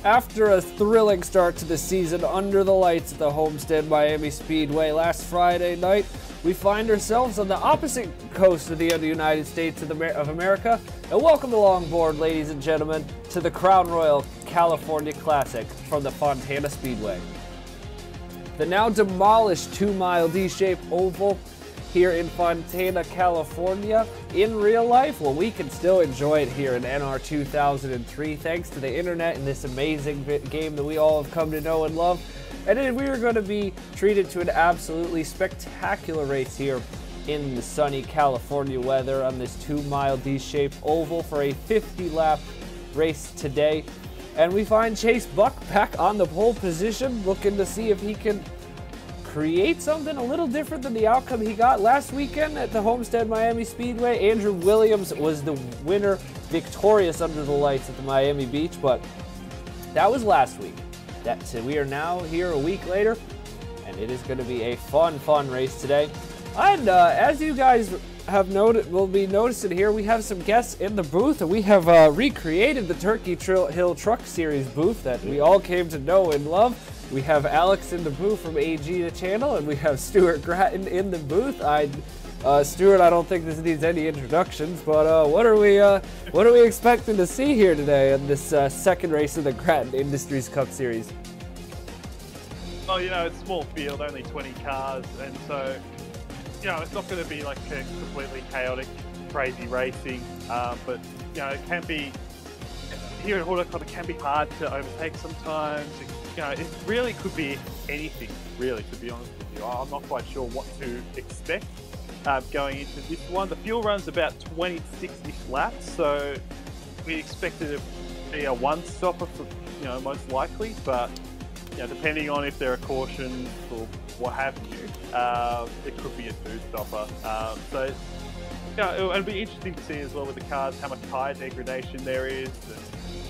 After a thrilling start to the season under the lights at the Homestead Miami Speedway last Friday night, we find ourselves on the opposite coast of the United States of America, and welcome along board, ladies and gentlemen, to the Crown Royal California Classic from the Fontana Speedway. The now demolished 2-mile D-shaped oval here in Fontana, California. In real life, well, we can still enjoy it here in NR 2003 thanks to the internet and this amazing game that we all have come to know and love. And then we are going to be treated to an absolutely spectacular race here in the sunny California weather on this 2-mile D-shaped oval for a 50-lap race today. And we find Chase Buck back on the pole position, looking to see if he can create something a little different than the outcome he got last weekend at the Homestead Miami Speedway. Andrew Williams was the winner, victorious under the lights at the Miami Beach, but that was last week. We are now here a week later, and it is going to be a fun race today. And as you guys have will be noticing here, we have some guests in the booth, and we have recreated the Turkey Hill Truck Series booth that we all came to know and love. We have Alex in the booth from AG the channel, and we have Stuart Gratton in the booth. Stuart, I don't think this needs any introductions, but what are we expecting to see here today in this second race of the Gratton Industries Cup Series? Well, you know, it's a small field, only 20 cars, and so, you know, it's not going to be like a completely chaotic, crazy racing, but, you know, it can be, here at Horticulture, it can be hard to overtake sometimes. You know, it really could be anything, really, to be honest with you. I'm not quite sure what to expect going into this one. The fuel run's about 26-ish laps, so we expect it to be a one-stopper, for, you know, most likely, but, you know, depending on if there are cautions or what have you, it could be a two-stopper. So, you know, it'll be interesting to see as well with the cars how much tyre degradation there is, and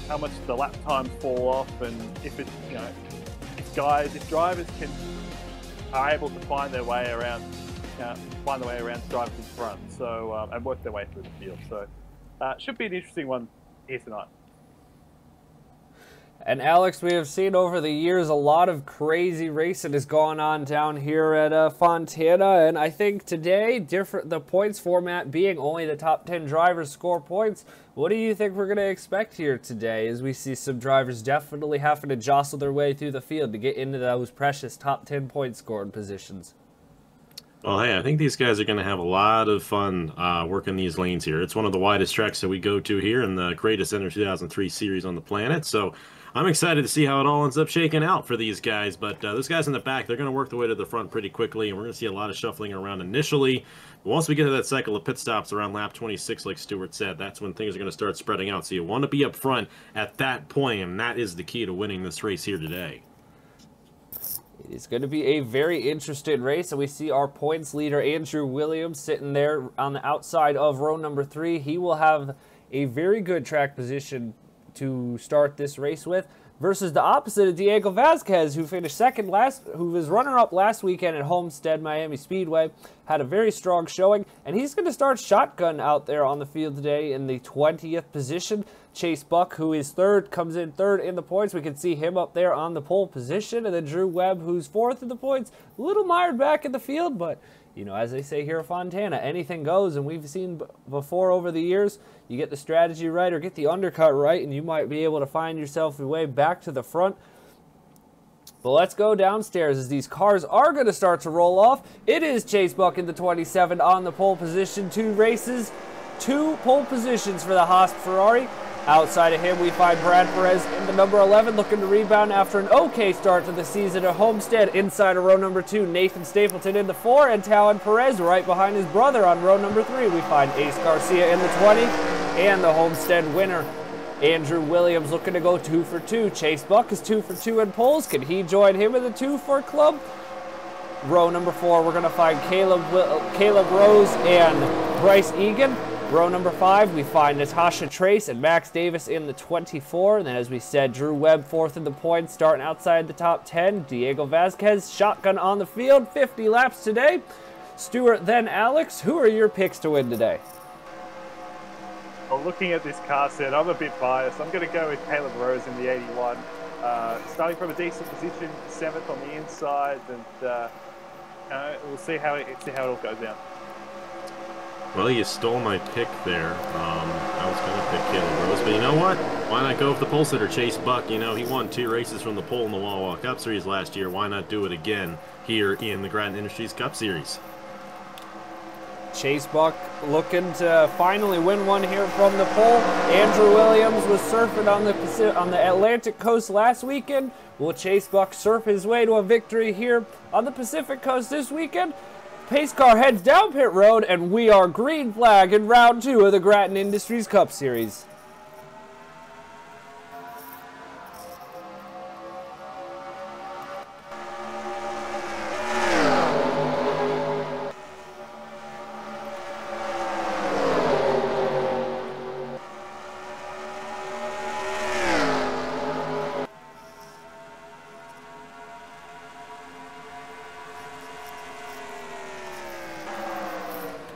how much the lap times fall off, and if it's, you know, if drivers are able to find their way around, drivers in front, so and work their way through the field. So should be an interesting one here tonight. And Alex, we have seen over the years a lot of crazy racing has gone on down here at Fontana, and I think today, the points format being only the top 10 drivers score points, what do you think we're going to expect here today as we see some drivers definitely having to jostle their way through the field to get into those precious top 10 point scoring positions? Well, hey, I think these guys are going to have a lot of fun working these lanes here. It's one of the widest tracks that we go to here in the greatest NR 2003 series on the planet, so I'm excited to see how it all ends up shaking out for these guys, but those guys in the back, they're going to work their way to the front pretty quickly, and we're going to see a lot of shuffling around initially. But once we get to that cycle of pit stops around lap 26, like Stuart said, that's when things are going to start spreading out. So you want to be up front at that point, and that is the key to winning this race here today. It's going to be a very interesting race, and we see our points leader, Andrew Williams, sitting there on the outside of row number 3. He will have a very good track position to start this race with, versus the opposite of Diego Vasquez, who finished second who was runner-up last weekend at Homestead Miami Speedway, had a very strong showing, and he's going to start shotgun out there on the field today in the 20th position. Chase Buck, who is third, comes in third in the points. We can see him up there on the pole position, and then Drew Webb, who's fourth in the points, a little mired back in the field, but you know, as they say here at Fontana, anything goes, and we've seen before over the years, you get the strategy right or get the undercut right, and you might be able to find yourself your way back to the front. But let's go downstairs as these cars are going to start to roll off. It is Chase Buck in the 27 on the pole position. 2 races, 2 pole positions for the Haas Ferrari. Outside of him, we find Brad Perez in the number 11, looking to rebound after an okay start to the season at Homestead. Inside of row number 2, Nathan Stapleton in the 4, and Talon Perez right behind his brother on row number 3. We find Ace Garcia in the 20, and the Homestead winner, Andrew Williams, looking to go 2 for 2. Chase Buck is 2 for 2 in poles. Can he join him in the 2 for club? Row number 4, we're going to find Caleb Rose and Bryce Egan. Row number 5, we find Natasha Trace and Max Davis in the 24. And then, as we said, Drew Webb 4th in the points, starting outside the top 10. Diego Vasquez, shotgun on the field, 50 laps today. Stuart, then Alex, who are your picks to win today? Well, looking at this car set, I'm a bit biased. I'm going to go with Caleb Rose in the 81. Starting from a decent position, 7th on the inside, and we'll see how it all goes down. Well, you stole my pick there. I was going to pick Caleb Rose, but you know what? Why not go with the pole sitter, Chase Buck? You know, he won 2 races from the pole in the Wawa Cup Series last year. Why not do it again here in the Grattan Industries Cup Series? Chase Buck looking to finally win one here from the pole. Andrew Williams was surfing on the Atlantic coast last weekend. Will Chase Buck surf his way to a victory here on the Pacific coast this weekend? Pace car heads down pit road, and we are green flag in round 2 of the Grattan Industries Cup Series.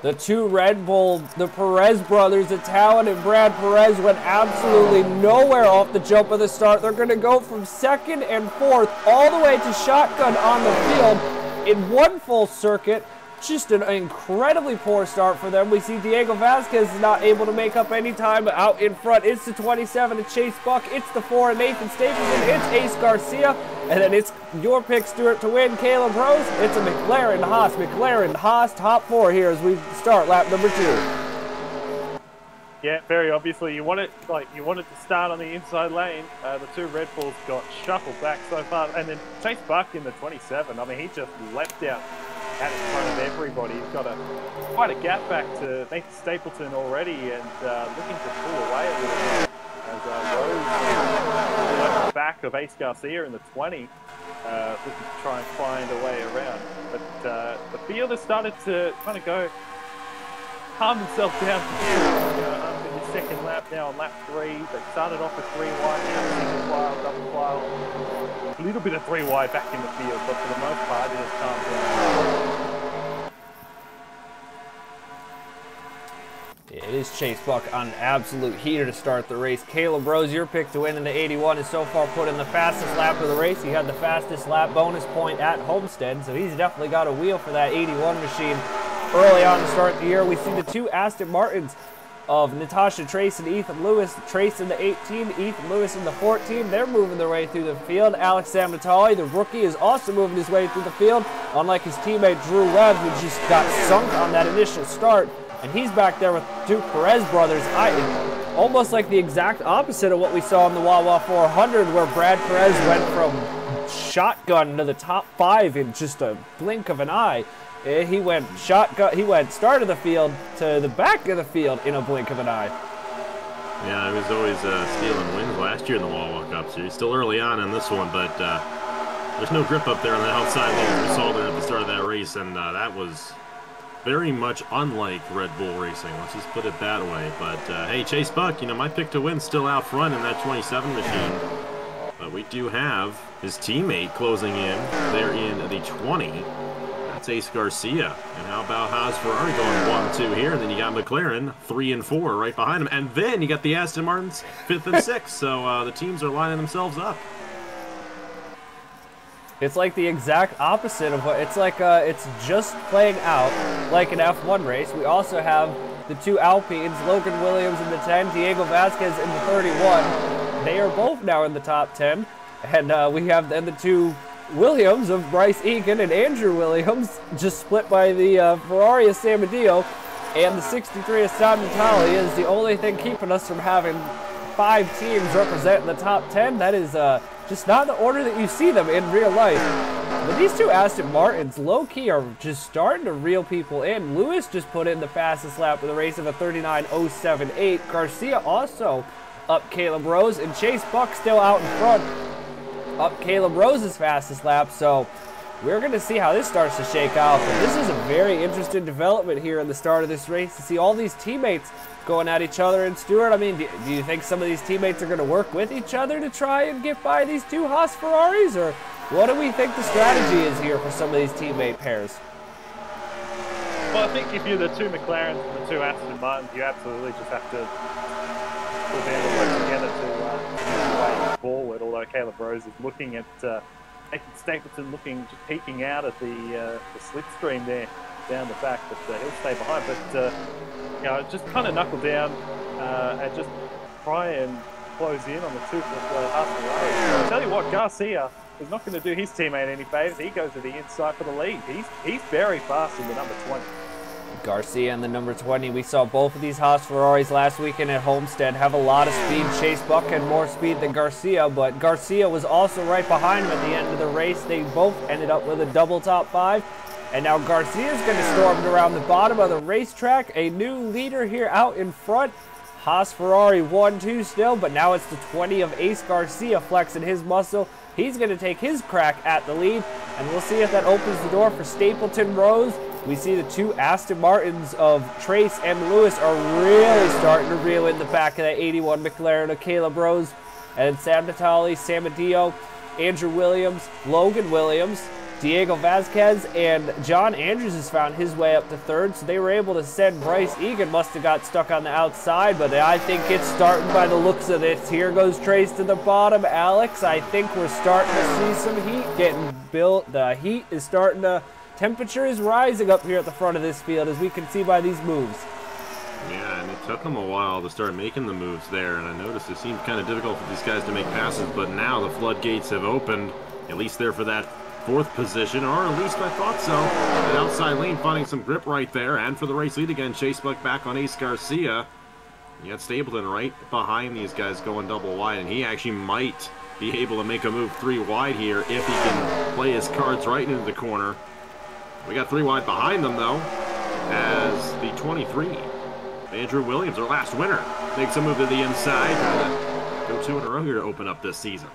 The 2 Red Bull, the Perez brothers, the talented Brad Perez, went absolutely nowhere off the jump of the start. They're going to go from 2nd and 4th all the way to shotgun on the field in one full circuit. Just an incredibly poor start for them. We see Diego Vasquez is not able to make up any time out in front. It's the 27 of Chase Buck. It's the 4 of Nathan Stapleton. It's Ace Garcia. And then it's your pick, Stuart, to win, Caleb Rose. It's a McLaren Haas. McLaren Haas top 4 here as we start lap number 2. Yeah, very obviously you wanted to start on the inside lane. The 2 Red Bulls got shuffled back so far, and then Chase Buck in the 27. I mean, he just leapt out in front of everybody. He's got quite a gap back to Nathan Stapleton already, and looking to pull away a little bit as Rose left the back of Ace Garcia in the 20, looking to try and find a way around. But the field has started to kind of calm themselves down after the second lap now on lap 3. They started off with 3 wide, now single file, double file. A little bit of 3 wide back in the field, but for the most part it has calmed down. It is Chase Buck on an absolute heater to start the race. Caleb Rose, your pick to win in the 81, is so far put in the fastest lap of the race. He had the fastest lap bonus point at Homestead, so he's definitely got a wheel for that 81 machine. Early on to start the year, we see the 2 Aston Martins of Natasha Trace and Ethan Lewis. Trace in the 18, Ethan Lewis in the 14. They're moving their way through the field. Alex Samnatali, the rookie, is also moving his way through the field, unlike his teammate Drew Webb, who just got sunk on that initial start. And he's back there with 2 Perez brothers. Almost like the exact opposite of what we saw in the Wawa 400, where Brad Perez went from shotgun to the top 5 in just a blink of an eye. He went shotgun. He went start of the field to the back of the field in a blink of an eye. Yeah, he was always stealing wins last year in the Wawa Cup Series. Still early on in this one, but there's no grip up there on the outside lane. We saw there at the start of that race, and that was very much unlike Red Bull Racing. Let's just put it that way. But hey, Chase Buck, my pick to win still out front in that 27 machine. But we do have his teammate closing in there in the 20. That's Ace Garcia. And how about Haas Ferrari going 1-2 here? And then you got McLaren 3 and 4 right behind him. And then you got the Aston Martins 5th and 6th. So the teams are lining themselves up. It's like the exact opposite of what it's like. It's just playing out like an F1 race. We also have the 2 Alpines, Logan Williams in the 10, Diego Vasquez in the 31. They are both now in the top 10. And we have then the 2 Williams of Bryce Egan and Andrew Williams, just split by the Ferrari of Samadillo, and the 63 of Sam Natali is the only thing keeping us from having 5 teams representing the top 10. That is just not the order that you see them in real life. But these 2 Aston Martins, low-key, are just starting to reel people in. Lewis just put in the fastest lap of the race of a 39.078. Garcia also up Caleb Rose, and Chase Buck still out in front, up Caleb Rose's fastest lap. So we're going to see how this starts to shake out. But this is a very interesting development here in the start of this race, to see all these teammates going at each other. And Stuart, I mean, do you think some of these teammates are going to work with each other to try and get by these 2 Haas Ferraris? Or what do we think the strategy is here for some of these teammate pairs? Well, I think if you're the 2 McLarens and the 2 Aston Martins, you absolutely just have to knuckle down to work together to move the way forward, although Caleb Rose is looking at Nathan Stapleton just peeking out at the slipstream there down the back, but he'll stay behind. But you know, just kind of knuckle down and just try and close in on the two Haas. I'll tell you what, Garcia is not going to do his teammate any favours. He goes to the inside for the lead. He's very fast in the number 20. Garcia and the number 20. We saw both of these Haas Ferraris last weekend at Homestead have a lot of speed. Chase Buck had more speed than Garcia, but Garcia was also right behind him at the end of the race. They both ended up with a double top 5. And now Garcia is going to storm around the bottom of the racetrack. A new leader here out in front. Haas Ferrari 1-2 still, but now it's the 20 of Ace Garcia flexing his muscle. He's going to take his crack at the lead, and we'll see if that opens the door for Stapleton Rose. We see the two Aston Martins of Trace and Lewis are really starting to reel in the back of that 81 McLaren of Caleb Rose. And Sam Natali, Sam Adio, Andrew Williams, Logan Williams, Diego Vasquez, and John Andrews has found his way up to third, so they were able to send Bryce Egan. Must have got stuck on the outside, but I think it's starting by the looks of this. Here goes Trace to the bottom. Alex, I think we're starting to see some heat getting built. The heat is starting to, temperature is rising up here at the front of this field, as we can see by these moves. Yeah, and it took them a while to start making the moves there, and I noticed it seemed kind of difficult for these guys to make passes, but now the floodgates have opened, at least there for that fourth position, or at least I thought so. That outside lane finding some grip right there, and for the race lead again, Chase Buck back on Ace Garcia. You got Stapleton right behind these guys going double wide, and he actually might be able to make a move 3 wide here if he can play his cards right into the corner. We got 3 wide behind them though, as the 23, Andrew Williams, our last winner, makes a move to the inside. Go 2 in a row here to open up this season.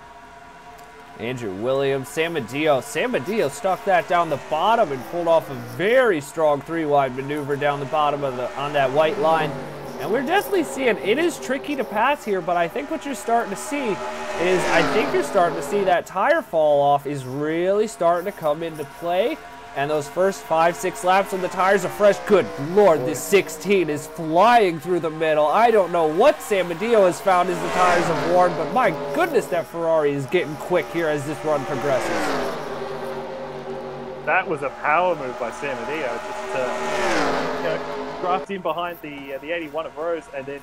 Andrew Williams, Sam Adio. Sam Adio stuck that down the bottom and pulled off a very strong 3-wide maneuver down the bottom of on that white line. And we're definitely seeing, it is tricky to pass here, but I think what you're starting to see is, that tire fall off is really starting to come into play. And those first 5-6 laps when the tires are fresh, good Lord, this 16 is flying through the middle. I don't know what Sam Adio has found as the tires have worn, but my goodness, that Ferrari is getting quick here as this run progresses. That was a power move by Sam Adio. Just draft in behind the 81 of Rose, and then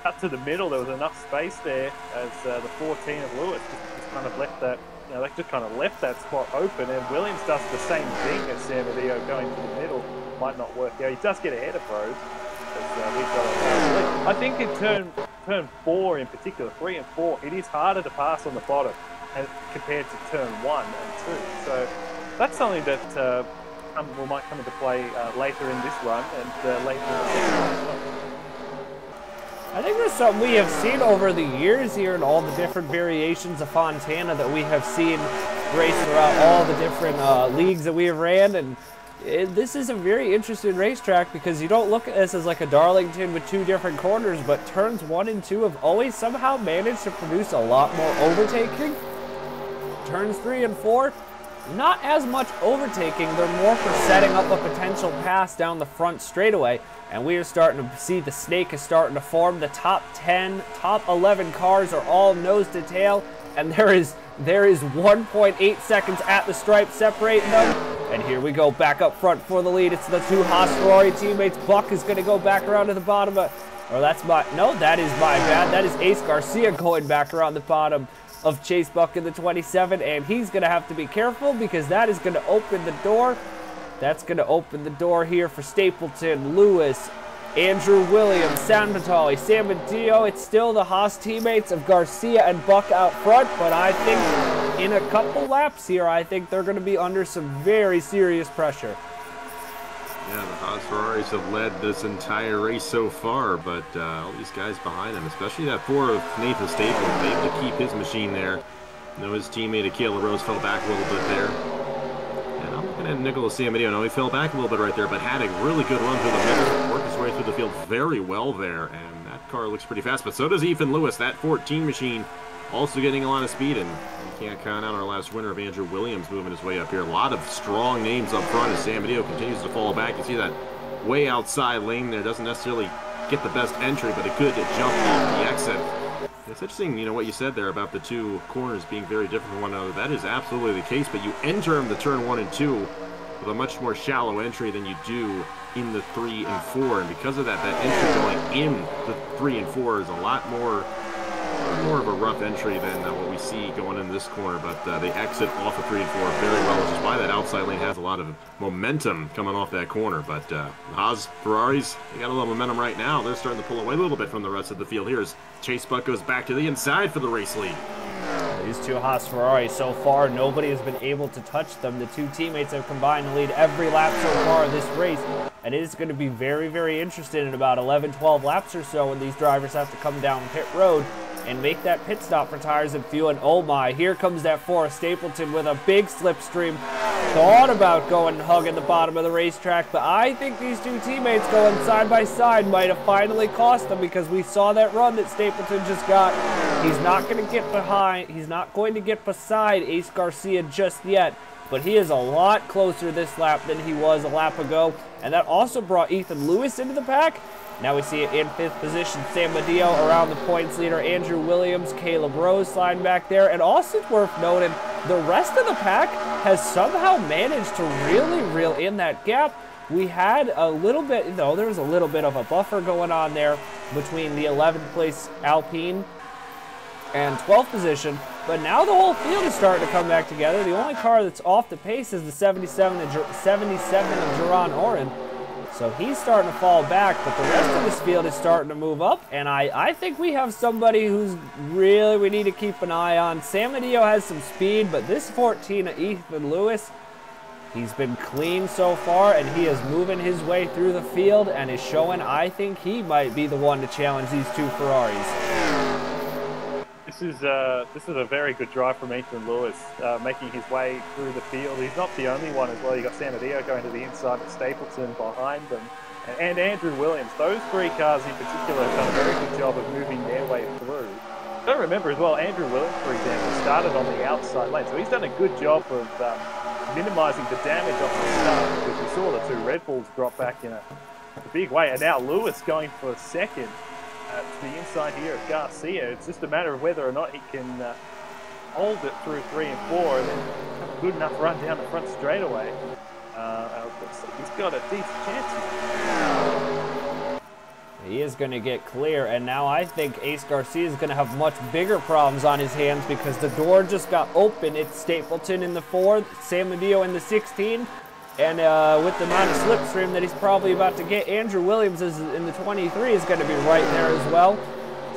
cut to the middle. There was enough space there as the 14 of Lewis just kind of left that. They just kind of left that spot open, and Williams does the same thing as Sam Adio going to the middle. Might not work out. He does get ahead of Rose. I think in turn 4 in particular, 3 and 4, it is harder to pass on the bottom compared to turn 1 and 2. So that's something that might come into play later in this run and later in the second run as well. I think there's something we have seen over the years here in all the different variations of Fontana that we have seen race throughout all the different leagues that we have ran, and this is a very interesting racetrack because you don't look at this as like a Darlington with 2 different corners, but turns 1 and 2 have always somehow managed to produce a lot more overtaking. Turns 3 and 4, not as much overtaking, they're more for setting up a potential pass down the front straightaway. And we are starting to see the snake is starting to form. The top 10, top 11 cars are all nose to tail, and there is 1.8 seconds at the stripe separating them. And here we go, back up front for the lead. It's the 2 Haas Ferrari teammates. Buck is going to go back around to the bottom. That is my bad. That is Ace Garcia going back around the bottom of Chase Buck in the 27, and he's going to have to be careful because that is going to open the door. That's going to open the door here for Stapleton, Lewis, Andrew Williams, Sam Natali, Sam Adio. It's still the Haas teammates of Garcia and Buck out front, but I think in a couple laps here, I think they're going to be under some very serious pressure. Yeah, the Haas Ferraris have led this entire race so far, but all these guys behind them, especially that 4 of Nathan Stapleton, able to keep his machine there. You know, his teammate Akela Rose fell back a little bit there. And I'm looking at Nicholas Samadio. No, he fell back a little bit right there, but had a really good run through the middle, worked his way through the field very well there, and that car looks pretty fast. But so does Ethan Lewis, that 14 machine, also getting a lot of speed, and you can't count out our last winner of Andrew Williams moving his way up here. A lot of strong names up front as Sam Adio continues to fall back. You see that way outside lane there, doesn't necessarily get the best entry, but a good jump off the exit. It's interesting, you know, what you said there about the two corners being very different from one another. That is absolutely the case, but you enter the turn 1 and 2 with a much more shallow entry than you do in the 3 and 4, and because of that, that entry going in the 3 and 4 is a lot more of a rough entry than what we see going in this corner, but they exit off of 3 and 4 very well, which is why that outside lane has a lot of momentum coming off that corner. But Haas Ferraris, they got a little momentum right now. They're starting to pull away a little bit from the rest of the field. Here's Chase Buck goes back to the inside for the race lead. These two Haas Ferraris so far, nobody has been able to touch them. The two teammates have combined to lead every lap so far of this race, and it is going to be very, very interesting in about 11, 12 laps or so when these drivers have to come down pit road and make that pit stop for tires and fuel. And oh my, here comes that Forrest Stapleton with a big slipstream. Thought about going and hugging the bottom of the racetrack, but I think these two teammates going side by side might have finally cost them, because we saw that run that Stapleton just got. He's not going to get behind, he's not going to get beside Ace Garcia just yet, but he is a lot closer this lap than he was a lap ago. And that also brought Ethan Lewis into the pack. Now we see it in 5th position, Sam Medeo around the points leader, Andrew Williams, Caleb Rose sliding back there. And also it's worth noting, the rest of the pack has somehow managed to really reel in that gap. We had a little bit, there was a little bit of a buffer going on there between the 11th place Alpine and 12th position, but now the whole field is starting to come back together. The only car that's off the pace is the 77 of Jerron Oren. So he's starting to fall back, but the rest of this field is starting to move up, and I think we have somebody who's really we need to keep an eye on. Sam Medeo has some speed, but this 14 of Ethan Lewis, he's been clean so far, and he is moving his way through the field and is showing I think he might be the one to challenge these two Ferraris. This is a very good drive from Ethan Lewis, making his way through the field. He's not the only one as well. You got Sam Medeo going to the inside of Stapleton behind them, and Andrew Williams. Those three cars in particular have done a very good job of moving their way through. Don't remember as well, Andrew Williams, for example, started on the outside lane, so he's done a good job of minimising the damage off the start, because we saw the two Red Bulls drop back in a big way, and now Lewis going for second. To the inside here of Garcia. It's just a matter of whether or not he can hold it through 3 and 4 and then have a good enough run down the front straightaway. He's got a decent chance. He is going to get clear, and now I think Ace Garcia is going to have much bigger problems on his hands, because the door just got open. It's Stapleton in the 4, Sam Medeo in the 16, and with the amount of slipstream that he's probably about to get, Andrew Williams is in the 23 is going to be right there as well.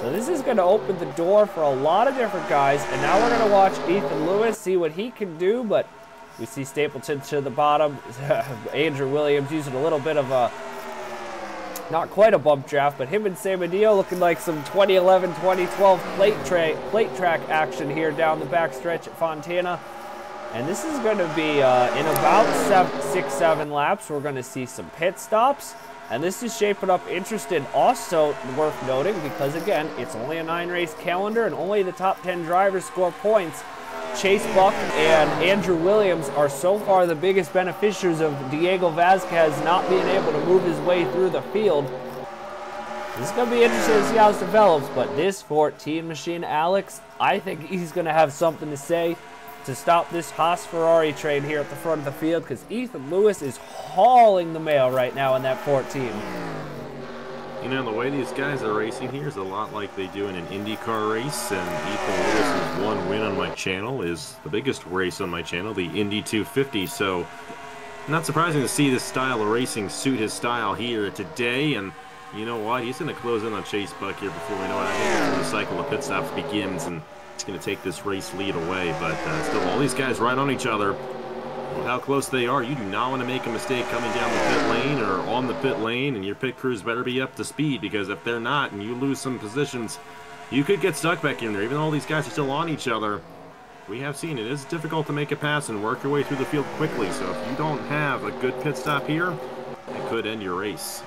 So this is going to open the door for a lot of different guys. And now we're going to watch Ethan Lewis, see what he can do. But we see Stapleton to the bottom. Andrew Williams using a little bit of a, not quite a bump draft, but him and Sam Medeo looking like some 2011, 2012 plate track action here down the backstretch at Fontana. And this is going to be in about 6, 7 laps. We're going to see some pit stops. And this is shaping up interesting. Also worth noting, because again, it's only a 9-race calendar and only the top 10 drivers score points. Chase Buck and Andrew Williams are so far the biggest beneficiaries of Diego Vasquez not being able to move his way through the field. This is going to be interesting to see how this develops. But this 14 machine, Alex, I think he's going to have something to say to stop this Haas Ferrari train here at the front of the field, because Ethan Lewis is hauling the mail right now in that 14. You know, the way these guys are racing here is a lot like they do in an IndyCar race, and Ethan Lewis's one win on my channel is the biggest race on my channel, the Indy 250, so not surprising to see this style of racing suit his style here today. And you know what, he's going to close in on Chase Buck here before we know it. I think the cycle of pit stops begins, and it's going to take this race lead away, but still all these guys right on each other. With how close they are, you do not want to make a mistake coming down the pit lane or on the pit lane, and your pit crews better be up to speed, because if they're not and you lose some positions, you could get stuck back in there. Even though all these guys are still on each other, we have seen it is difficult to make a pass and work your way through the field quickly, so if you don't have a good pit stop here, it could end your race.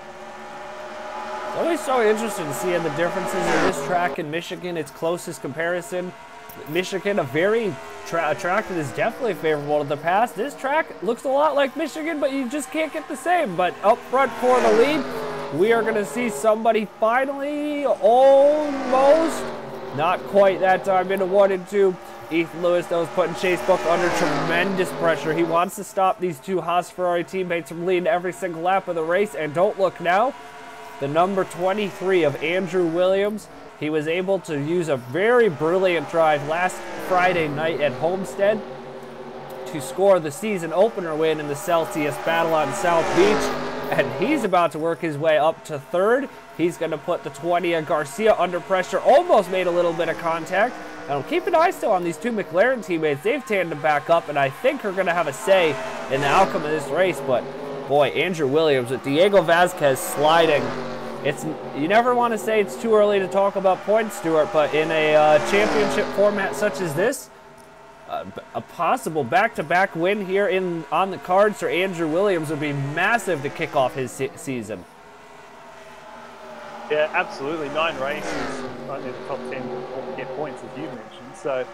It's always so interesting to see the differences in this track in Michigan, its closest comparison. Michigan, a very track that is definitely favorable to the pass. This track looks a lot like Michigan, but you just can't get the same. But up front for the lead, we are going to see somebody finally almost, not quite that time, into 1 and 2. Ethan Lewis, though, is putting Chase Buck under tremendous pressure. He wants to stop these two Haas Ferrari teammates from leading every single lap of the race. And don't look now, the number 23 of Andrew Williams, he was able to use a very brilliant drive last Friday night at Homestead to score the season opener win in the Celsius Battle on South Beach. And he's about to work his way up to 3rd. He's going to put the 20 of Garcia under pressure. Almost made a little bit of contact. Now, keep an eye still on these two McLaren teammates. They've tandem back up, and I think are going to have a say in the outcome of this race. But, boy, Andrew Williams with Diego Vazquez sliding. You never want to say it's too early to talk about points, Stuart, but in a championship format such as this, a possible back-to-back win here on the cards for Andrew Williams would be massive to kick off his season. Yeah, absolutely. 9 races, only the top 10 will get points, as you mentioned. So,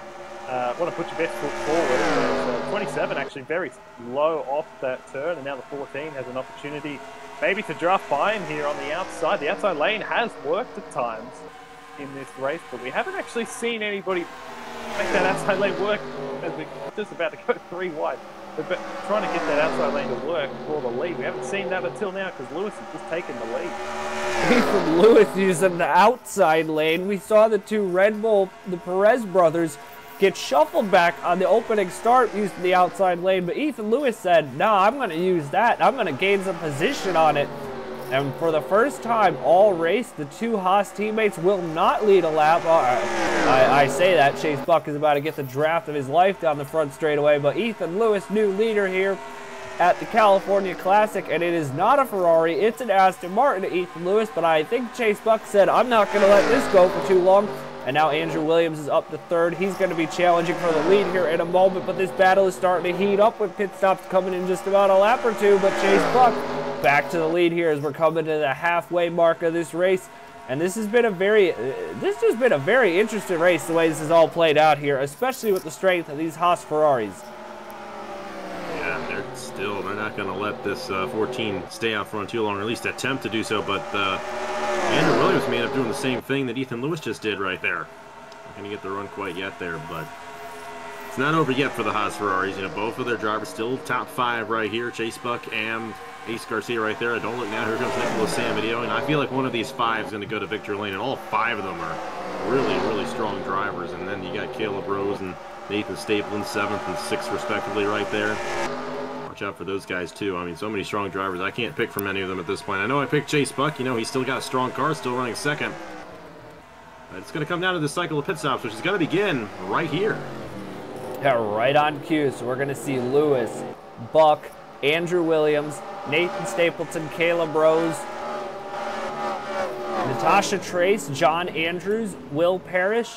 want to put your best foot forward. 27 actually very low off that turn, and now the 14 has an opportunity maybe to draft by him here on the outside. The outside lane has worked at times in this race, but we haven't actually seen anybody make that outside lane work as we're just about to go 3 wide. But trying to get that outside lane to work for the lead. We haven't seen that until now because Lewis has just taken the lead. From Lewis using the outside lane, we saw the two Red Bull, the Perez brothers, get shuffled back on the opening start using the outside lane. But Ethan Lewis said, no, I'm going to use that. I'm going to gain some position on it. And for the first time all race, the two Haas teammates will not lead a lap. I say that. Chase Buck is about to get the draft of his life down the front straightaway. But Ethan Lewis, new leader here at the California Classic. And it is not a Ferrari. It's an Aston Martin to Ethan Lewis. But I think Chase Buck said, I'm not going to let this go for too long. And now Andrew Williams is up to 3rd. He's going to be challenging for the lead here in a moment. But this battle is starting to heat up with pit stops coming in just about a lap or two. But Chase Buck back to the lead here as we're coming to the halfway mark of this race. And this has been a very interesting race the way this is all played out here, especially with the strength of these Haas Ferraris. Yeah, they're not going to let this 14 stay out front too long, or at least attempt to do so. But Andrew Williams may end up doing the same thing that Ethan Lewis just did right there. Not going to get the run quite yet there, but it's not over yet for the Haas Ferraris. You know, both of their drivers still top 5 right here. Chase Buck and Ace Garcia right there. I don't look now. Here comes Nicholas Samadillo, and I feel like one of these 5 is going to go to victory lane, and all 5 of them are really, really strong drivers. And then you got Caleb Rose and Nathan Stapleton, 7th and 6th respectively right there. Watch out for those guys too. I mean, so many strong drivers. I can't pick from any of them at this point. I know I picked Chase Buck. You know, he's still got a strong car, still running 2nd. But it's going to come down to the cycle of pit stops, which is going to begin right here. Yeah, right on cue. So we're going to see Lewis, Buck, Andrew Williams, Nathan Stapleton, Caleb Rose, Natasha Trace, John Andrews, Will Parrish,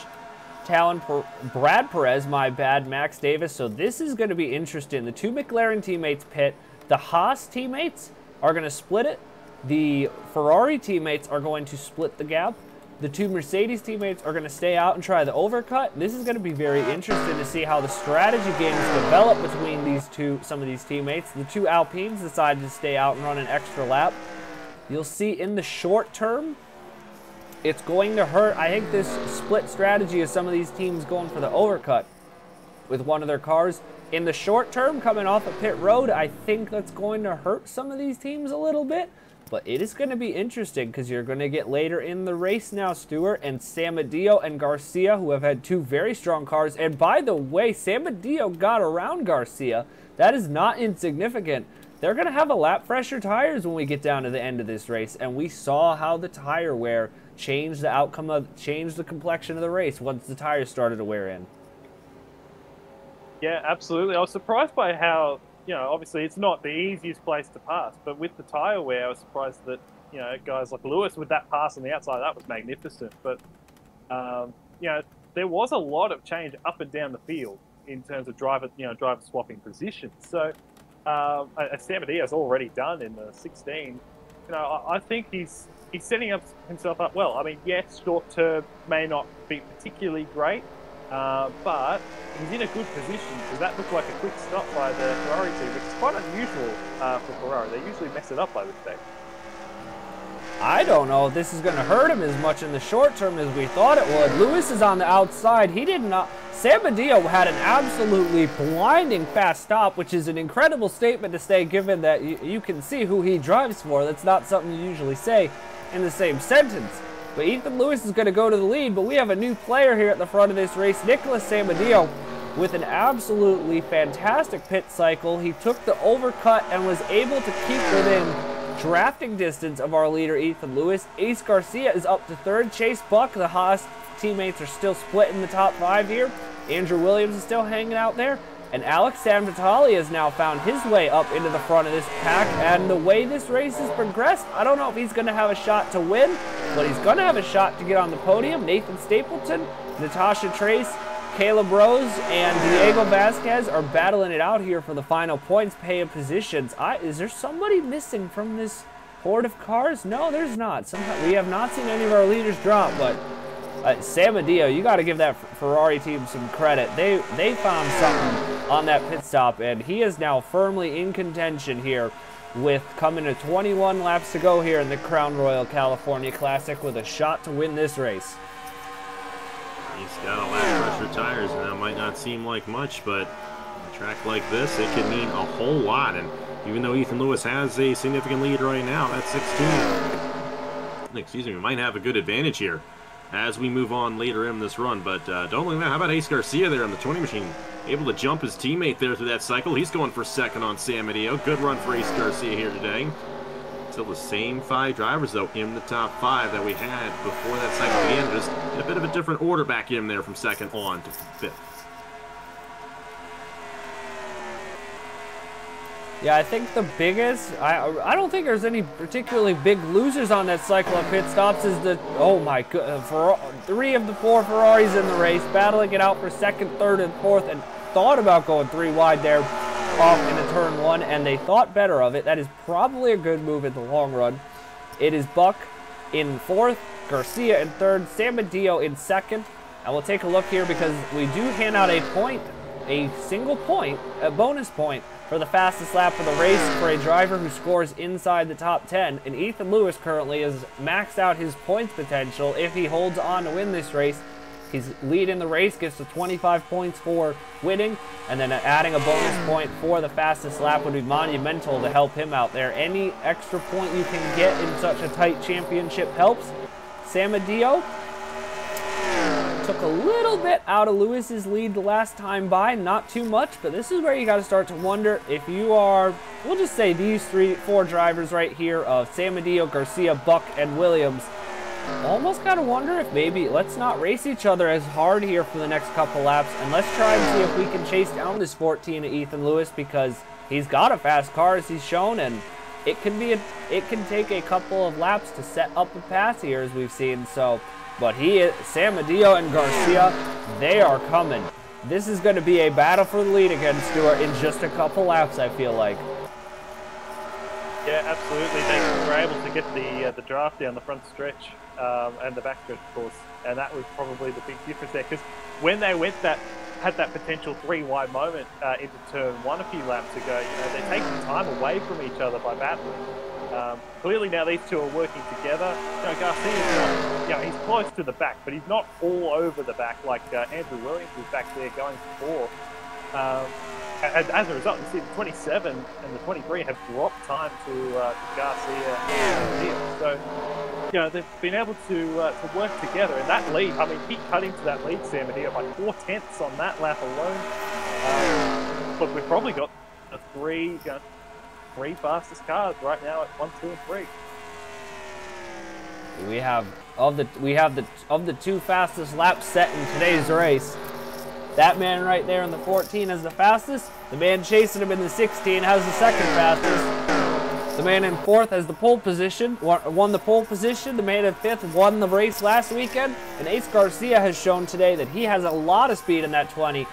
Brad Perez, Max Davis. So this is going to be interesting. The two McLaren teammates pit. The Haas teammates are going to split it. The Ferrari teammates are going to split the gap. The two Mercedes teammates are going to stay out and try the overcut. This is going to be very interesting to see how the strategy games develop between some of these teammates. The two Alpines decided to stay out and run an extra lap. You'll see in the short term, it's going to hurt. I think this split strategy of some of these teams going for the overcut with one of their cars. In the short term, coming off a pit road, I think that's going to hurt some of these teams a little bit. But it is going to be interesting because you're going to get later in the race now, Stuart, and Samadillo and Garcia, who have had 2 very strong cars. And by the way, Samadillo got around Garcia. That is not insignificant. They're going to have a lap fresher tires when we get down to the end of this race. And we saw how the tire wear changed the outcome changed the complexion of the race once the tires started to wear in. Yeah, absolutely. I was surprised by how, you know, obviously it's not the easiest place to pass, but with the tyre wear, I was surprised that, you know, guys like Lewis with that pass on the outside, that was magnificent. But, you know, there was a lot of change up and down the field in terms of driver swapping positions. So, as Samadillo's already done in the 16, you know, I think he's setting himself up well. I mean, yes, short term may not be particularly great, but he's in a good position because that looked like a quick stop by the Ferrari team, which is quite unusual for Ferrari. They usually mess it up by this stage. I don't know if this is going to hurt him as much in the short term as we thought it would. Lewis is on the outside. He did not. San Mateo had an absolutely blinding fast stop, which is an incredible statement to say given that you can see who he drives for. That's not something you usually say in the same sentence. But Ethan Lewis is going to go to the lead, but we have a new player here at the front of this race, Nicholas San Mateo, with an absolutely fantastic pit cycle. He took the overcut and was able to keep within drafting distance of our leader, Ethan Lewis. Ace Garcia is up to third. Chase Buck, the Haas teammates, are still split in the top 5 here. Andrew Williams is still hanging out there. And Alex Sanvitali has now found his way up into the front of this pack. And the way this race has progressed, I don't know if he's going to have a shot to win, but he's going to have a shot to get on the podium. Nathan Stapleton, Natasha Trace, Caleb Rose, and Diego Vasquez are battling it out here for the final points pay positions. Is there somebody missing from this horde of cars? No, there's not. Somehow, we have not seen any of our leaders drop, but San Mateo, you got to give that Ferrari team some credit. They found something on that pit stop, and he is now firmly in contention here with coming to 21 laps to go here in the Crown Royal California Classic with a shot to win this race. He's got a lap pressure tires, and that might not seem like much, but on a track like this, it can mean a whole lot. And even though Ethan Lewis has a significant lead right now, that's 16. Excuse me, we might have a good advantage here as we move on later in this run. But don't look at that. How about Ace Garcia there on the 20 machine? Able to jump his teammate there through that cycle. He's going for second on San Mateo. Good run for Ace Garcia here today. Still the same 5 drivers, though, in the top 5 that we had before that cycle began. Just a bit of a different order back in there from second on to 5th. Yeah, I think the biggest, I don't think there's any particularly big losers on that cycle of pit stops is the, oh my god, 3 of the 4 Ferraris in the race, battling it out for second, third, and fourth, and thought about going 3 wide there off into turn 1, and they thought better of it. That is probably a good move in the long run. It is Buck in 4th, Garcia in 3rd, San Mateo in 2nd, and we'll take a look here because we do hand out a point, a single point, a bonus point, for the fastest lap of the race for a driver who scores inside the top 10. And Ethan Lewis currently has maxed out his points potential. If he holds on to win this race, he's leading the race, gets to 25 points for winning, and then adding a bonus point for the fastest lap would be monumental to help him out there. Any extra point you can get in such a tight championship helps. San Mateo took a little bit out of Lewis's lead the last time by, not too much, but this is where you got to start to wonder if you are, we'll just say these 4 drivers right here of San Mateo, Garcia, Buck, and Williams. Almost got to wonder if maybe let's not race each other as hard here for the next couple laps, and let's try and see if we can chase down this 14 of Ethan Lewis, because he's got a fast car as he's shown, and it can take a couple of laps to set up a pass here as we've seen. So. But San Mateo and Garcia, they are coming. This is going to be a battle for the lead again, Stuart, in just a couple laps, I feel like. Yeah, absolutely. They were able to get the draft down the front stretch and the back stretch, of course. And that was probably the big difference there. Because when they had that potential 3 wide moment into turn 1 a few laps ago, they're taking time away from each other by battling. Clearly now these 2 are working together. Garcia's not, he's close to the back, but he's not all over the back like Andrew Williams is back there going for 4. As a result, you see the 27 and the 23 have dropped time to Garcia and Garcia. So, they've been able to work together. And that lead, I mean, he cut into that lead, San Mateo, by 4/10 on that lap alone. Look, we've probably got a 3 fastest cars right now at 1, 2, and 3. We have of the 2 fastest laps set in today's race. That man right there in the 14 has the fastest. The man chasing him in the 16 has the 2nd fastest. The man in 4th has the pole position, won the pole position. The man in 5th won the race last weekend. And Ace Garcia has shown today that he has a lot of speed in that 20.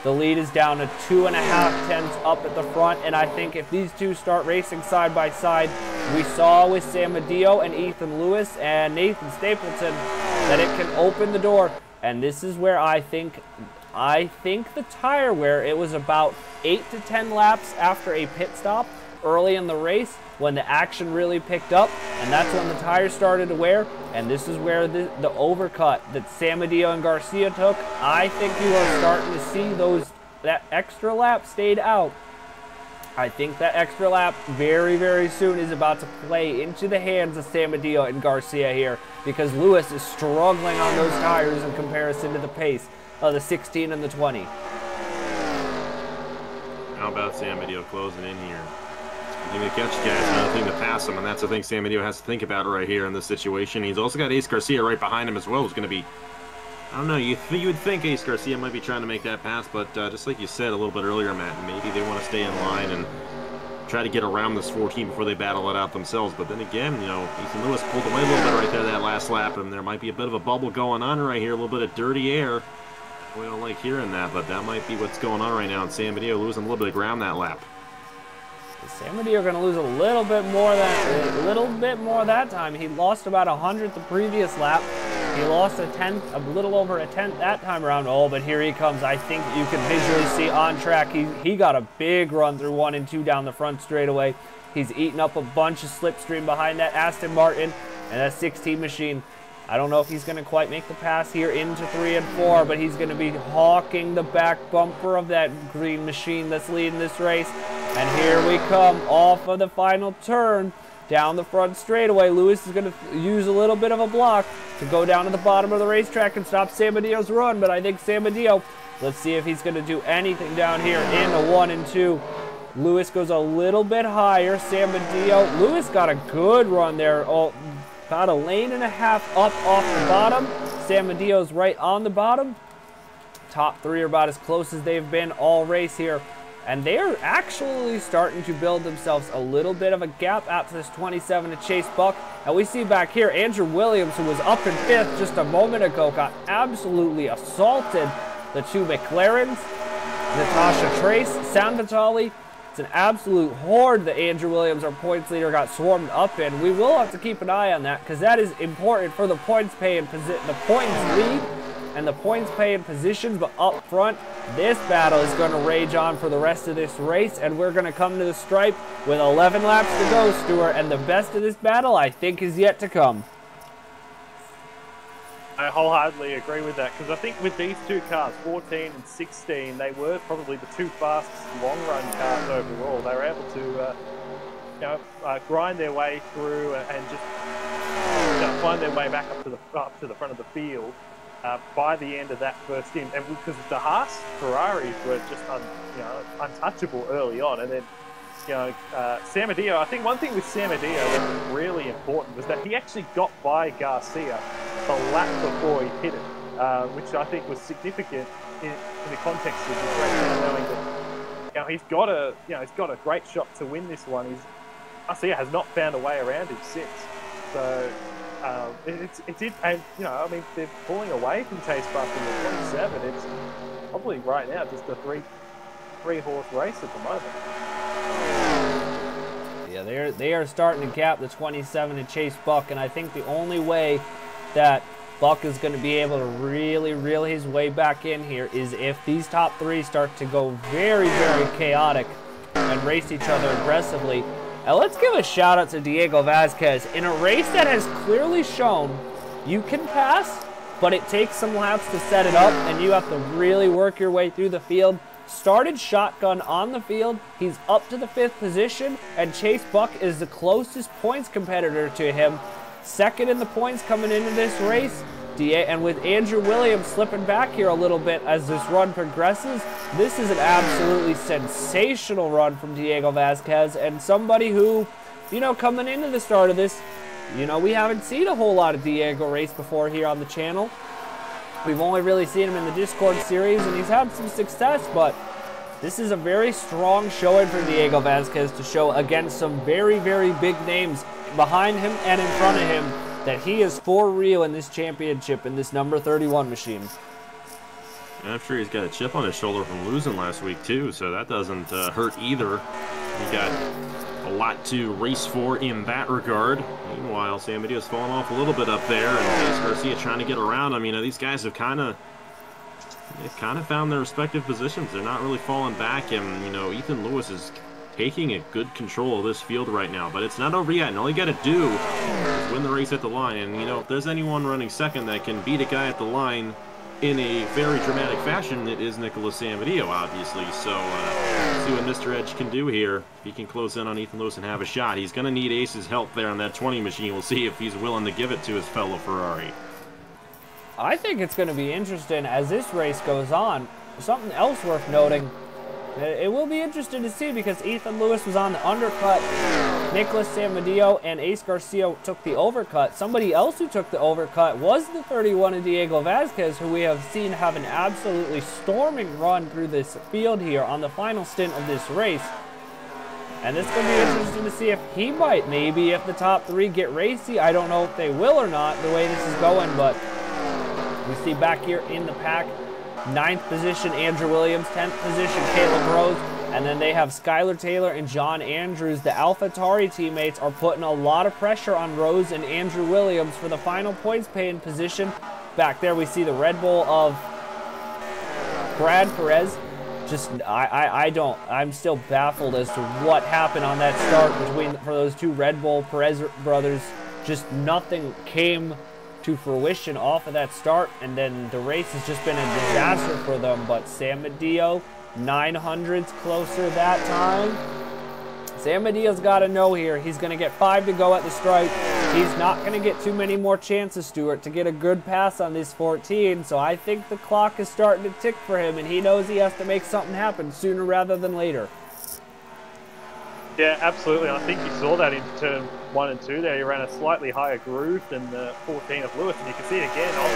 The lead is down to 2.5 tenths up at the front, and I think if these 2 start racing side by side, we saw with San Mateo and Ethan Lewis and Nathan Stapleton that it can open the door. And this is where I think the tire wear, it was about 8 to 10 laps after a pit stop. early in the race when the action really picked up, and that's when the tires started to wear. And this is where the overcut that Samadillo and Garcia took. I think you are starting to see that extra lap stayed out. I think that extra lap very, very soon is about to play into the hands of Samadillo and Garcia here, because Lewis is struggling on those tires in comparison to the pace of the 16 and the 20. How about Samadillo closing in here? I think to catch guys, another thing to pass him, and that's the thing Samadillo has to think about right here in this situation. He's also got Ace Garcia right behind him as well, who's going to be, I don't know, you would think Ace Garcia might be trying to make that pass, but just like you said a little bit earlier, Matt, maybe they want to stay in line and try to get around this 14 before they battle it out themselves. But then again, you know, Ethan Lewis pulled away a little bit right there that last lap, and there might be a bit of a bubble going on right here, a little bit of dirty air. We don't like hearing that, but that might be what's going on right now. And Samadillo losing a little bit of ground that lap. Samadillo going to lose a little bit more that time. He lost about 100th the previous lap. He lost a tenth, a little over a tenth that time around. Oh, but here he comes. I think you can visually see on track. He got a big run through 1 and 2 down the front straightaway. He's eaten up a bunch of slipstream behind that Aston Martin and that 16 machine. I don't know if he's going to quite make the pass here into 3 and 4, but he's going to be hawking the back bumper of that green machine that's leading this race. And here we come off of the final turn down the front straightaway. Lewis is going to use a little bit of a block to go down to the bottom of the racetrack and stop Samadillo's run, but I think Samadillo, let's see if he's going to do anything down here in the 1 and 2. Lewis goes a little bit higher. Samadillo, Lewis got a good run there. Oh, about a lane and a half up off the bottom. Samadillo's right on the bottom. Top 3 are about as close as they've been all race here. And they're actually starting to build themselves a little bit of a gap out to this 27 to Chase Buck. And we see back here, Andrew Williams, who was up in 5th just a moment ago, got absolutely assaulted. The 2 McLarens, Natasha Trace, San Vitali. It's an absolute horde that Andrew Williams, our points leader, got swarmed up in. We will have to keep an eye on that because that is important for the points pay and the points lead and the points pay and positions. But up front, this battle is going to rage on for the rest of this race, and we're going to come to the stripe with 11 laps to go, Stuart. And the best of this battle, I think, is yet to come. I wholeheartedly agree with that, because I think with these 2 cars, 14 and 16, they were probably the 2 fastest long-run cars overall. They were able to, grind their way through and just find their way back up to the front of the field by the end of that first stint. And because the Haas Ferraris were just untouchable early on, and then Samadillo, I think one thing with Samadillo that was really important was that he actually got by Garcia a lap before he hit it, which I think was significant in the context of this race, knowing that he's got a great shot to win this one. Garcia has not found a way around him since. So I mean, they're pulling away from Chase Buck in the 27. It's probably right now just a three-horse race at the moment. Yeah, they are starting to gap the 27 and Chase Buck, and I think the only way that Buck is going to be able to really reel his way back in here is if these top 3 start to go very, very chaotic and race each other aggressively. Now let's give a shout out to Diego Vasquez in a race that has clearly shown you can pass, but it takes some laps to set it up, and you have to really work your way through the field. Started shotgun on the field. He's up to the 5th position, and Chase Buck is the closest points competitor to him. 2nd in the points coming into this race. And with Andrew Williams slipping back here a little bit as this run progresses, this is an absolutely sensational run from Diego Vasquez, and somebody who, coming into the start of this, we haven't seen a whole lot of Diego race before here on the channel. We've only really seen him in the Discord series, and he's had some success, but this is a very strong showing for Diego Vasquez to show against some very, very big names behind him and in front of him that he is for real in this championship in this number 31 machine. And I'm sure he's got a chip on his shoulder from losing last week too, so that doesn't hurt either. He got a lot to race for in that regard. Meanwhile, Samadillo's falling off a little bit up there, and Ace Garcia trying to get around him. These guys have kind of found their respective positions. They're not really falling back, and Ethan Lewis is taking a good control of this field right now, but it's not over yet, and all you got to do is win the race at the line. And, you know, if there's anyone running second that can beat a guy at the line in a very dramatic fashion, it is Nicholas Samadillo, obviously. So, see what Mr. Edge can do here. If he can close in on Ethan Lewis and have a shot. He's going to need Ace's help there on that 20 machine. We'll see if he's willing to give it to his fellow Ferrari. I think it's going to be interesting as this race goes on. Something else worth noting. It will be interesting to see because Ethan Lewis was on the undercut. Nicholas Samadillo and Ace Garcia took the overcut. Somebody else who took the overcut was the 31 of Diego Vasquez, who we have seen have an absolutely storming run through this field here on the final stint of this race. And it's going to be interesting to see if he might, maybe if the top three get racy. I don't know if they will or not the way this is going, but we see back here in the pack, 9th position, Andrew Williams. 10th position, Caleb Rose. And then they have Skylar Taylor and John Andrews. The AlphaTauri teammates are putting a lot of pressure on Rose and Andrew Williams for the final points paying position. Back there, we see the Red Bull of Brad Perez. Just, I'm still baffled as to what happened on that start for those two Red Bull Perez brothers. Just nothing came to fruition off of that start, and then the race has just been a disaster for them. But Samadillo, 900s closer that time. Samadillo's got to know here. He's going to get 5 to go at the stripe. He's not going to get too many more chances, Stuart, to get a good pass on this 14. So I think the clock is starting to tick for him, and he knows he has to make something happen sooner rather than later. Yeah, absolutely. I think you saw that in turn 1 and 2 there. He ran a slightly higher groove than the 14 of Lewis, and you can see it again on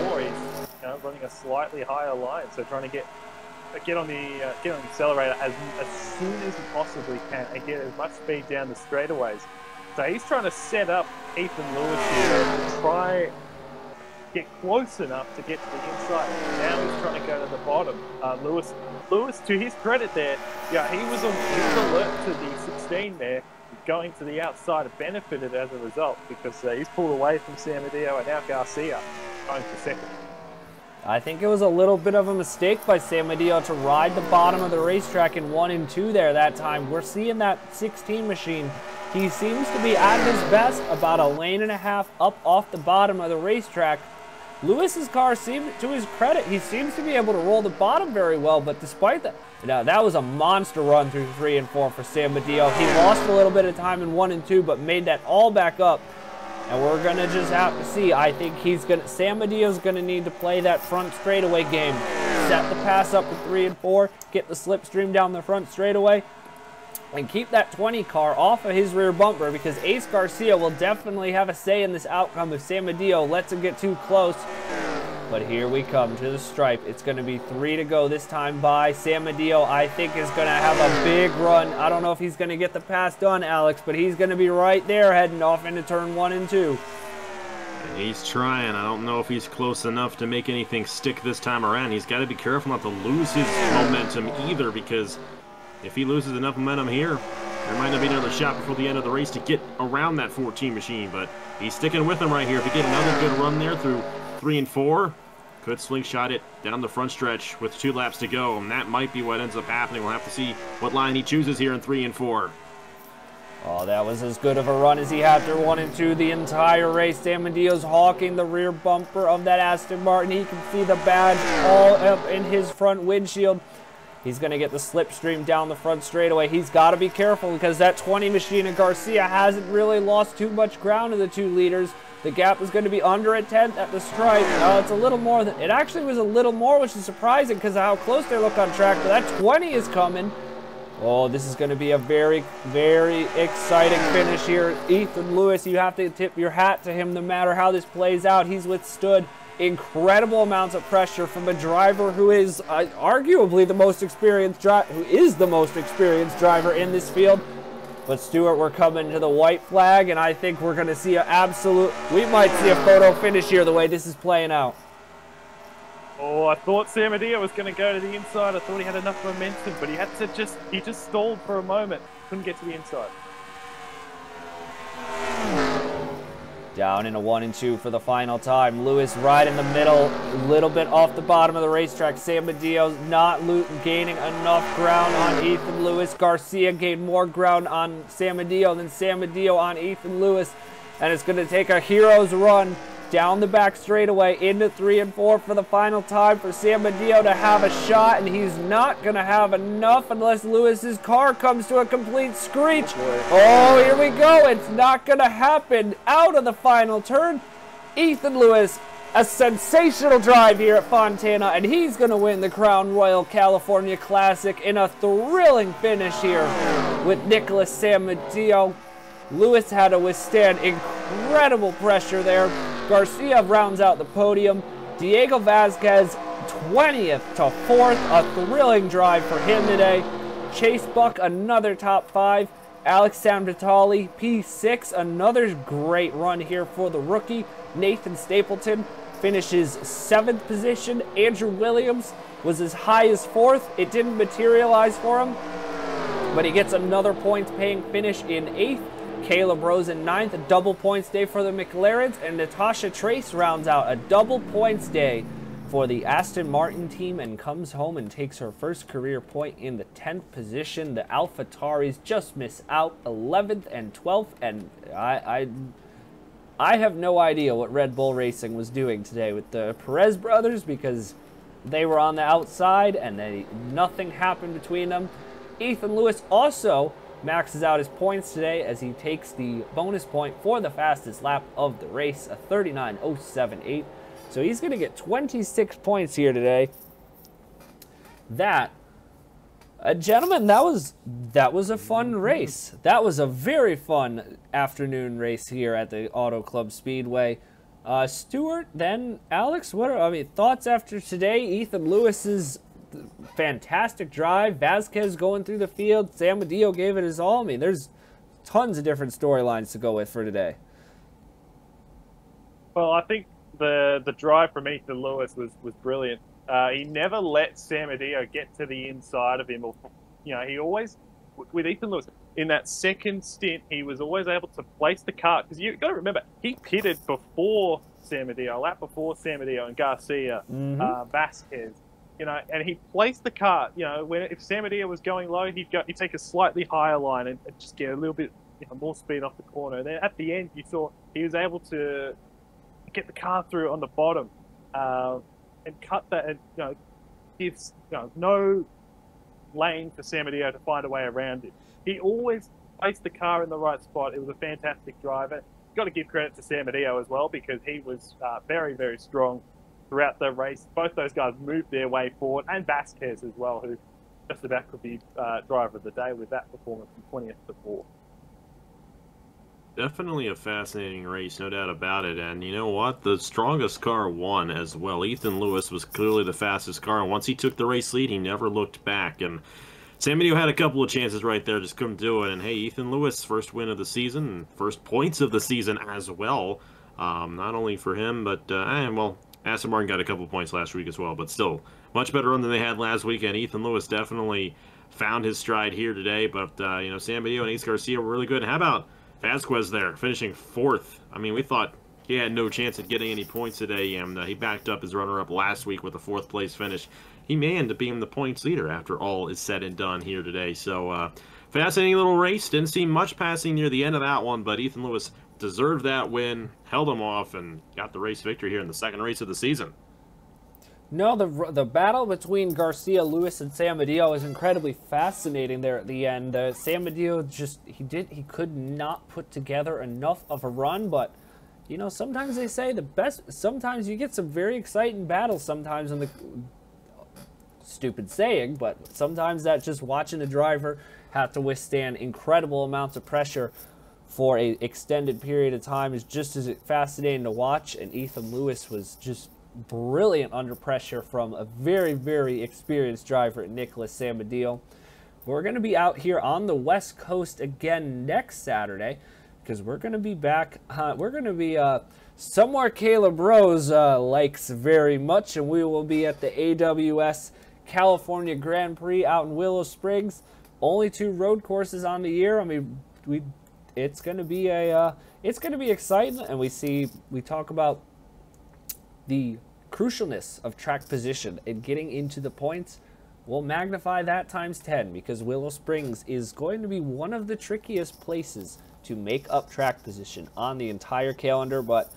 turn 4. He's running a slightly higher line, so trying to get on the accelerator as soon as he possibly can and get as much speed down the straightaways. So he's trying to set up Ethan Lewis here to try get close enough to get to the inside. Now he's trying to go to the bottom. Lewis, to his credit there, yeah, he was alert to the 16 there, going to the outside, benefited as a result because he's pulled away from Samadillo and now Garcia going for second. I think it was a little bit of a mistake by Samadillo to ride the bottom of the racetrack in 1 and 2 there that time. We're seeing that 16 machine. He seems to be at his best about 1.5 lanes up off the bottom of the racetrack. Lewis's car seemed, to his credit, he seems to be able to roll the bottom very well, but despite that, that was a monster run through 3 and 4 for Samadillo. He lost a little bit of time in 1 and 2, but made that all back up. And we're going to just have to see. I think Samadillo's going to need to play that front straightaway game. Set the pass up to 3 and 4, get the slipstream down the front straightaway, and keep that 20 car off of his rear bumper, because Ace Garcia will definitely have a say in this outcome if Samadillo lets him get too close. But here we come to the stripe. It's going to be 3 to go this time by Samadillo. I think is going to have a big run. I don't know if he's going to get the pass done, Alex, but he's going to be right there heading off into turn 1 and 2. He's trying. I don't know if he's close enough to make anything stick this time around. He's got to be careful not to lose his momentum either, because if he loses enough momentum here, there might not be another shot before the end of the race to get around that 14 machine. But he's sticking with him right here. If he get another good run there through 3 and 4, could slingshot it down the front stretch with 2 laps to go, and that might be what ends up happening. We'll have to see what line he chooses here in 3 and 4. Oh, that was as good of a run as he had through 1 and 2 the entire race. Samadillo's hawking the rear bumper of that Aston Martin. He can see the badge all up in his front windshield. He's going to get the slipstream down the front straightaway. He's got to be careful because that 20 machine of Garcia hasn't really lost too much ground to the 2 leaders. The gap is going to be under a 10th at the stripe. It's a little more than, it actually was a little more, which is surprising because of how close they look on track. But that 20 is coming. Oh, this is going to be a very, very exciting finish here. Ethan Lewis, you have to tip your hat to him no matter how this plays out. He's withstood incredible amounts of pressure from a driver who is arguably the most experienced driver in this field. But Stuart, we're coming to the white flag, and I think we're going to see we might see a photo finish here the way this is playing out. Oh, I thought Samadillo was going to go to the inside. I thought he had enough momentum, but he just stalled for a moment. Couldn't get to the inside. Down in a 1 and 2 for the final time. Lewis right in the middle, a little bit off the bottom of the racetrack. San Medio's not gaining enough ground on Ethan Lewis. Garcia gained more ground on San Medio than San Medio on Ethan Lewis. And it's going to take a hero's run down the back straightaway into 3 and 4 for the final time for San Medio to have a shot, and he's not going to have enough unless Lewis's car comes to a complete screech. Oh, here we go. It's not going to happen. Out of the final turn, Ethan Lewis, a sensational drive here at Fontana, and he's going to win the Crown Royal California Classic in a thrilling finish here with Nicholas San Medio. Lewis had to withstand incredible pressure there. Garcia rounds out the podium. Diego Vasquez 20th to 4th. A thrilling drive for him today. Chase Buck, another top 5. Alex Vitali, P6. Another great run here for the rookie. Nathan Stapleton finishes 7th position. Andrew Williams was as high as 4th. It didn't materialize for him, but he gets another points-paying finish in 8th. Caleb Rose in 9th, a double points day for the McLarens, and Natasha Trace rounds out a double points day for the Aston Martin team and comes home and takes her first career point in the 10th position. The AlphaTauris just miss out 11th and 12th, and I have no idea what Red Bull Racing was doing today with the Perez brothers, because they were on the outside and nothing happened between them. Ethan Lewis also maxes out his points today as he takes the bonus point for the fastest lap of the race, a 39.078. So he's going to get 26 points here today. Gentlemen, that was a fun race. That was a very fun afternoon race here at the Auto Club Speedway. Stuart, then Alex, thoughts after today? Ethan Lewis's fantastic drive, Vasquez going through the field, San Medio gave it his all. I mean, there's tons of different storylines to go with for today. Well, I think the drive from Ethan Lewis was brilliant. He never let San Medio get to the inside of him. Or, he always, with Ethan Lewis, in that second stint, he was always able to place the car. Because you've got to remember, he pitted before San Medio, a lap before San Medio and Garcia, Vasquez. And he placed the car, if San Medio was going low, he'd take a slightly higher line and just get a little bit more speed off the corner. And then at the end, you saw he was able to get the car through on the bottom and cut that, and gives no lane for San Medio to find a way around it. He always placed the car in the right spot. It was a fantastic driver. Got to give credit to San Medio as well, because he was very, very strong throughout the race. Both those guys moved their way forward, and Vasquez as well, who just about could be driver of the day with that performance from 20th to 4th. Definitely a fascinating race, no doubt about it. And you know what? The strongest car won as well. Ethan Lewis was clearly the fastest car, and once he took the race lead, he never looked back. And San Medio had a couple of chances right there, just couldn't do it. And hey, Ethan Lewis, first win of the season, and first points of the season as well. Not only for him, but, Aston Martin got a couple points last week as well, but still, much better run than they had last weekend. Ethan Lewis definitely found his stride here today, but, San Medio and Ace Garcia were really good. And how about Vasquez there, finishing 4th? I mean, we thought he had no chance of getting any points today, and he backed up his runner-up last week with a 4th place finish. He may end up being the points leader after all is said and done here today. So, fascinating little race. Didn't see much passing near the end of that one, but Ethan Lewis deserved that win, held him off, and got the race victory here in the second race of the season. No, the battle between Garcia, Lewis, and San Medio is incredibly fascinating there at the end. San Medio he could not put together enough of a run, but sometimes they say sometimes you get some very exciting battles sometimes in the stupid saying, but sometimes that just watching the driver have to withstand incredible amounts of pressure for an extended period of time is just as fascinating to watch. And Ethan Lewis was just brilliant under pressure from a very, very experienced driver, Nicholas San Medio. We're going to be out here on the West Coast again next Saturday, because we're going to be back. We're going to be somewhere Caleb Rose likes very much, and we will be at the AWS California Grand Prix out in Willow Springs. Only 2 road courses on the year. I mean, it's going to be exciting, and we talk about the crucialness of track position and getting into the points. We'll magnify that times 10 because Willow Springs is going to be one of the trickiest places to make up track position on the entire calendar. But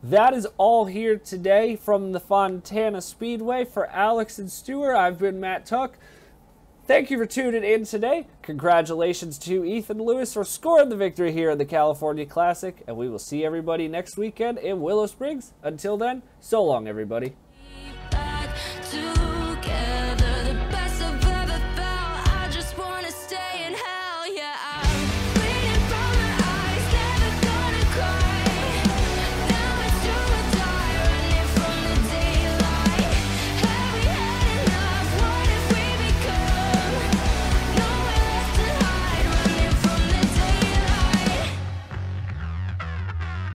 that is all here today from the Fontana Speedway. For Alex and Stuart, I've been Matt Tuck. Thank you for tuning in today. Congratulations to Ethan Lewis for scoring the victory here in the California Classic, and we will see everybody next weekend in Willow Springs. Until then, so long, everybody.